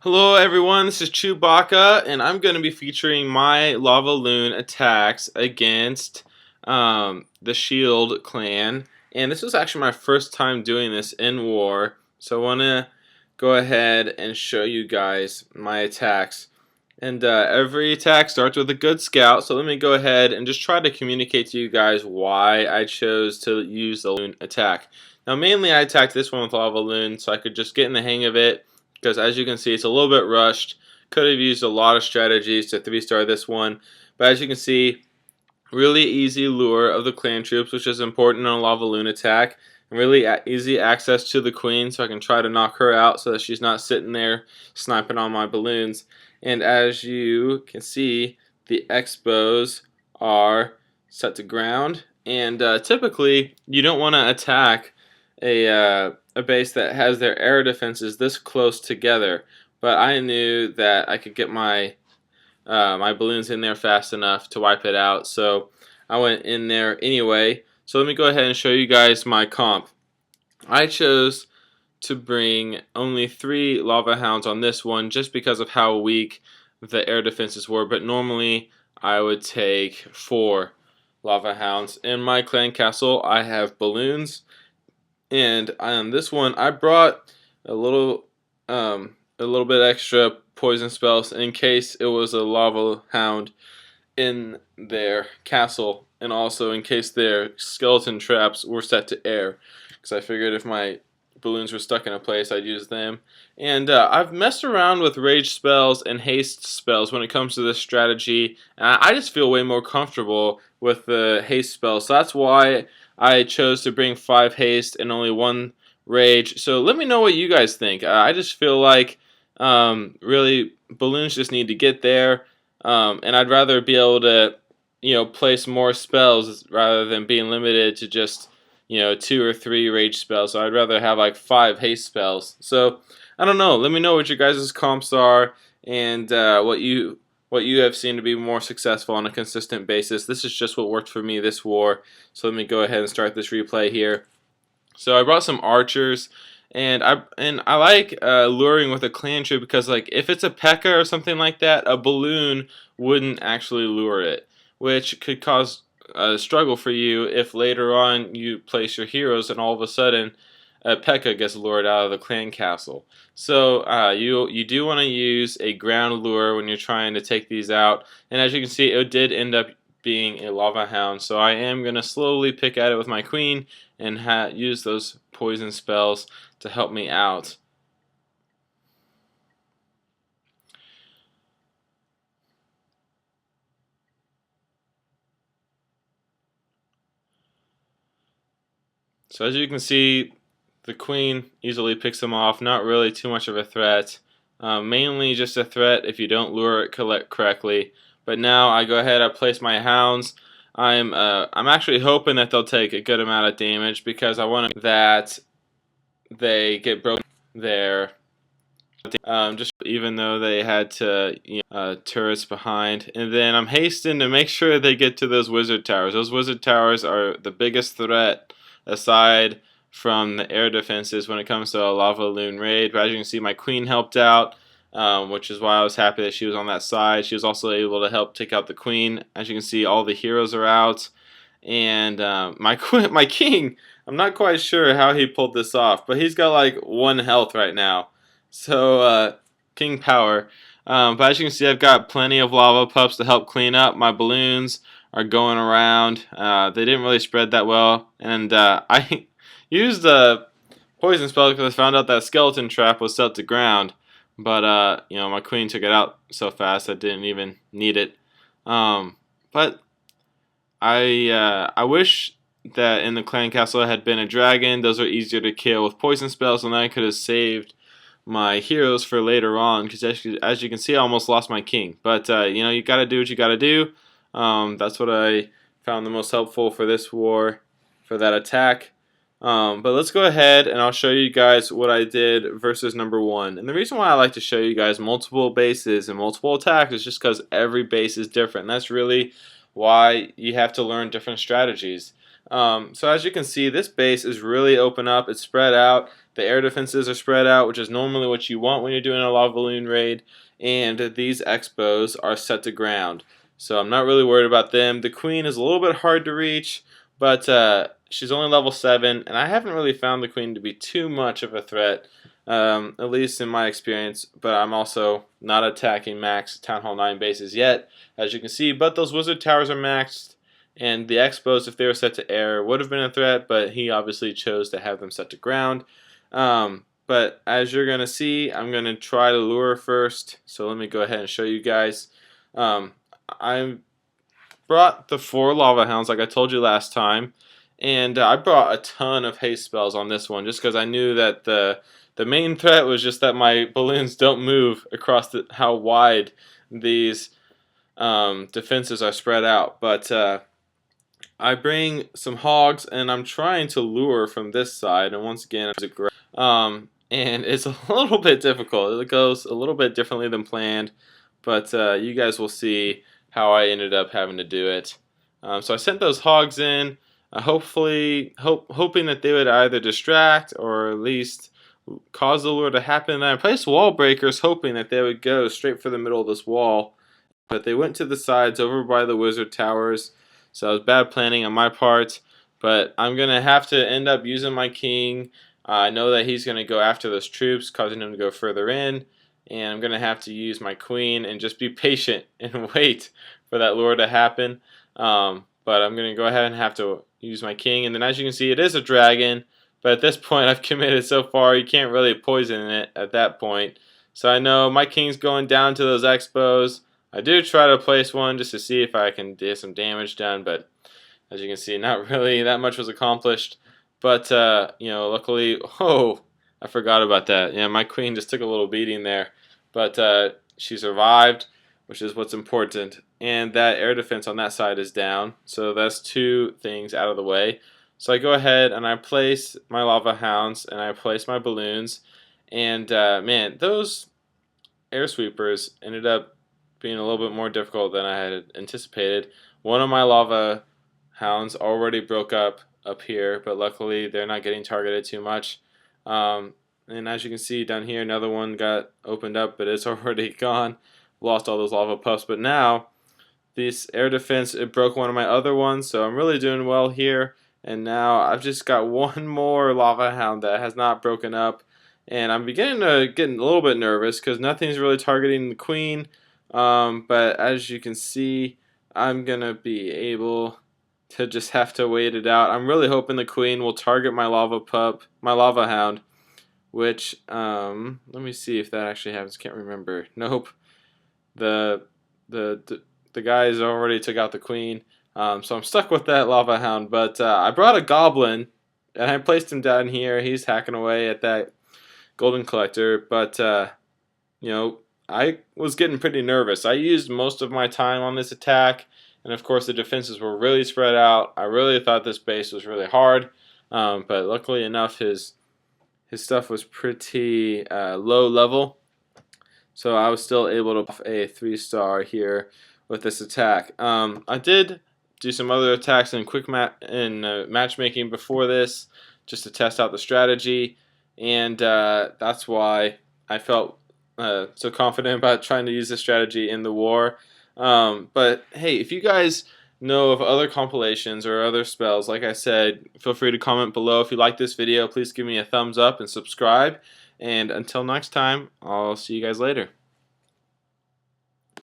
Hello everyone, this is Chewbacca, and I'm going to be featuring my LavaLoon attacks against the Shield clan. And this was actually my first time doing this in war, so I want to go ahead and show you guys my attacks. And every attack starts with a good scout, so let me go ahead and just try to communicate to you guys why I chose to use the Loon attack. Now mainly I attacked this one with LavaLoon so I could just get in the hang of it, because as you can see it's a little bit rushed. Could have used a lot of strategies to 3-star this one, but as you can see, really easy lure of the clan troops, which is important on a LavaLoon attack, and really easy access to the queen, so I can try to knock her out so that she's not sitting there sniping on my balloons. And as you can see, the expos are set to ground, and typically you don't want to attack a base that has their air defenses this close together, but I knew that I could get my balloons in there fast enough to wipe it out, so I went in there anyway. So let me go ahead and show you guys my comp. I chose to bring only 3 lava hounds on this one just because of how weak the air defenses were, but normally I would take 4 lava hounds. In my clan castle I have balloons, and on this one I brought a little bit extra poison spells in case it was a lava hound in their castle, and also in case their skeleton traps were set to air, because I figured if my balloons were stuck in a place I'd use them. And I've messed around with rage spells and haste spells when it comes to this strategy, and I just feel way more comfortable with the haste spells, so that's why I chose to bring 5 haste and only 1 rage. So let me know what you guys think. I just feel like really balloons just need to get there, and I'd rather be able to place more spells rather than being limited to just 2 or 3 rage spells. So I'd rather have like 5 haste spells. So I don't know, let me know what your guys' comps are, and what you have seen to be more successful on a consistent basis. This is just what worked for me this war, so let me go ahead and start this replay here. So I brought some archers, and I like luring with a clan troop, because like if it's a P.E.K.K.A. or something like that, a balloon wouldn't actually lure it, which could cause a struggle for you if later on you place your heroes and all of a sudden a P.E.K.K.A. gets lured out of the clan castle. So you do want to use a ground lure when you're trying to take these out, and as you can see it did end up being a lava hound, so I am going to slowly pick at it with my queen and use those poison spells to help me out. So as you can see, the queen easily picks them off. Not really too much of a threat. Mainly just a threat if you don't lure it correctly. But now I go ahead, I place my hounds. I'm actually hoping that they'll take a good amount of damage, because I want that they get broken there. Just even though they had to turrets behind, and then I'm hastening to make sure they get to those wizard towers. Those wizard towers are the biggest threat aside from the air defenses when it comes to a LavaLoon raid. But as you can see, my queen helped out, which is why I was happy that she was on that side. She was also able to help take out the queen. As you can see, all the heroes are out, and my king, I'm not quite sure how he pulled this off, but he's got like 1 health right now. So king power. But as you can see, I've got plenty of lava pups to help clean up. My balloons are going around. They didn't really spread that well, and I used the poison spell because I found out that skeleton trap was set to ground. But my queen took it out so fast I didn't even need it. But I wish that in the clan castle it had been a dragon. Those are easier to kill with poison spells, and I could have saved my heroes for later on, because as you can see I almost lost my king. But you gotta do what you gotta do. That's what I found the most helpful for this war, for that attack. But let's go ahead and I'll show you guys what I did versus number 1. And the reason why I like to show you guys multiple bases and multiple attacks is just because every base is different. And that's really why you have to learn different strategies. So as you can see, this base is really open up. It's spread out. The air defenses are spread out, which is normally what you want when you're doing a LavaLoon raid, and these Expos are set to ground. So I'm not really worried about them. The Queen is a little bit hard to reach, but she's only level 7, and I haven't really found the Queen to be too much of a threat, at least in my experience. But I'm also not attacking max Town Hall 9 bases yet, as you can see. But those Wizard Towers are maxed, and the Expos, if they were set to air, would have been a threat, but he obviously chose to have them set to ground. But as you're going to see, I'm going to try to lure first. So let me go ahead and show you guys. I brought the 4 Lava Hounds like I told you last time. And I brought a ton of haste spells on this one just because I knew that the main threat was just that my balloons don't move across how wide these defenses are spread out. But I bring some hogs, and I'm trying to lure from this side. And once again, and it's a little bit difficult. It goes a little bit differently than planned, but you guys will see how I ended up having to do it. So I sent those hogs in, hoping that they would either distract or at least cause the lure to happen. And I placed wall breakers, hoping that they would go straight for the middle of this wall, but they went to the sides over by the wizard towers. So it was bad planning on my part, but I'm going to have to end up using my king. I know that he's going to go after those troops, causing them to go further in, and I'm going to have to use my queen and just be patient and wait for that lure to happen. But I'm going to go ahead and have to use my king, and then as you can see, it is a dragon, but at this point I've committed so far, you can't really poison it at that point. So I know my king's going down to those Expos. I do try to place one just to see if I can get some damage done, but as you can see, not really that much was accomplished. But, you know, luckily, oh, I forgot about that. Yeah, my queen just took a little beating there. But she survived, which is what's important. And that air defense on that side is down. So that's 2 things out of the way. So I go ahead and I place my Lava Hounds and I place my balloons. And, man, those air sweepers ended up being a little bit more difficult than I had anticipated. One of my Lava Hounds already broke up here, but luckily they're not getting targeted too much. And as you can see down here, another one got opened up, but it's already gone. Lost all those lava puffs, but now this air defense, it broke one of my other ones, so I'm really doing well here. And now I've just got one more Lava Hound that has not broken up, and I'm beginning to get a little bit nervous because nothing's really targeting the queen. But as you can see, I'm gonna be able to just have to wait it out. I'm really hoping the queen will target my Lava Hound, which let me see if that actually happens. Can't remember. Nope. The guys already took out the queen, so I'm stuck with that Lava Hound. But I brought a goblin, and I placed him down here. He's hacking away at that golden collector, but you know, I was getting pretty nervous. I used most of my time on this attack, and of course the defenses were really spread out. I really thought this base was really hard, but luckily enough, his stuff was pretty low level, so I was still able to puff a 3-star here with this attack. I did do some other attacks in matchmaking before this, just to test out the strategy, and that's why I felt so confident about trying to use this strategy in the war. But hey, if you guys know of other compilations or other spells, like I said, feel free to comment below. If you like this video, please give me a thumbs up and subscribe. And until next time, I'll see you guys later.